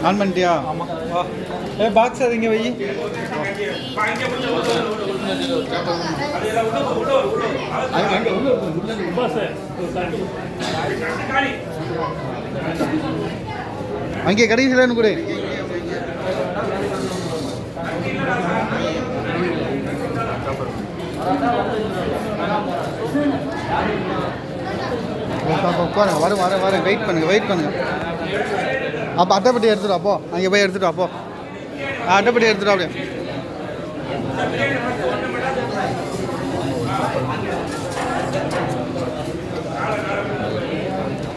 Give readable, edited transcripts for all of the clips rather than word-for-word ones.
On பண்ணிட்டியா? ஆமாம் வா. பாக்ஸ் அது இங்கே வை. அங்கே கடைசியில் கூட உட்காருங்க. வர வெயிட் பண்ணுங்க. அப்போ அட்டைப்பட்டி எடுத்துட்டு அப்போ அங்கே போய் எடுத்துட்டு அப்போ அட்டைப்பட்டி எடுத்துட்டு அப்படியே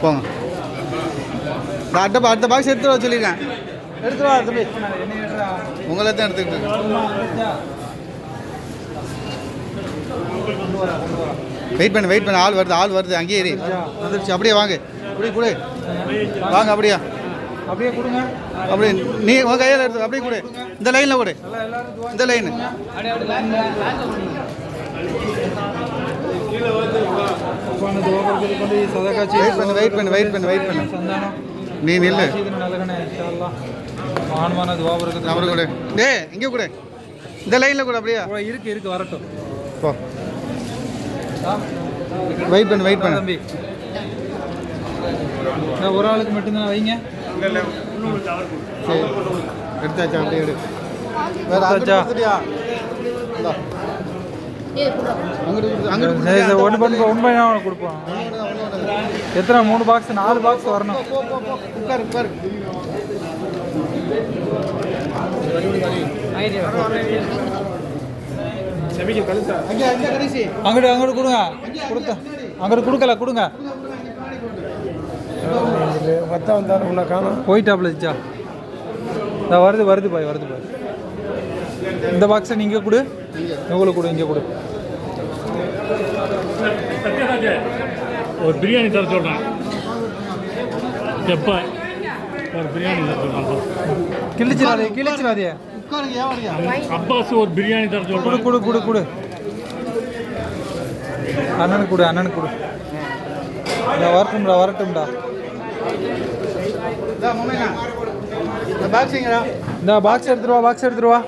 போங்க. அடுத்த பாக்ஸ் எடுத்துட்டு வர சொல்லியிருக்கேன். எடுத்துட்டு வா தம்பி. உங்களை தான் எடுத்துக்கிட்டு வெயிட் பண்ணு. ஆள் வருது அங்கேயே ஏறி வந்துடுச்சு. அப்படியே வாங்க. அப்படியே கூட வாங்க. அப்படியே கொடுங்க. அப்படியே நீ உங்கள் கையில் எடுத்து அப்படியே கூட. இந்த லைனில் கூட. இந்த லைனு வெயிட் பண்ணு. நீ நில்லு. நம்பர் கூட. இங்கே கூட. இந்த லைனில் கூட. அப்படியே இருக்கு வரட்டும். போ. வெயிட் பண்ணு தம்பி. ஒரு ஆளுக்கு மட்டும்தான் வைங்க. சரி எடுத்தாச்சா? அப்படியே எடு. ஒன்று கொடுப்போம். எத்தனை? 3 பாக்ஸ் 4 பாக்ஸ் வரணும். உட்காரு. அங்கிட்டு கொடுங்க. கொடுங்க. போயிட்டாப்ல வருது பாய். இந்த பாக்ஸை நீங்கள் கொடு. உங்களுக்கு கொடு. இங்கே கொடு. ஒரு பிரியாணி தர சொல்கிறேன். எப்போ ஒரு பிரியாணி தர சொல்கிறேன். கிழிச்சிடாதே. அப்பாஸ் ஒரு பிரியாணி தர சொல்கிறேன். கொடு. அண்ணனுக்கு கொடு. வரட்டும்டா. இந்த பாக்ஸ் எடுத்துட்டு வா.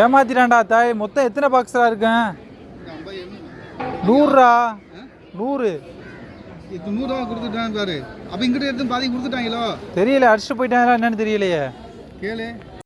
ஏமாத்திட்டான்டா தாய். மொத்தம் எத்தனை பாக்ஸா இருக்கேன்? 100 100 100 கொடுத்துட்டான் பாரு. அப்போ இங்கிட்ட எடுத்து பாதி கொடுத்துட்டாங்களோ? தெரியல. அடிச்சுட்டு போயிட்டாங்களா என்னன்னு தெரியலையே. கேளு.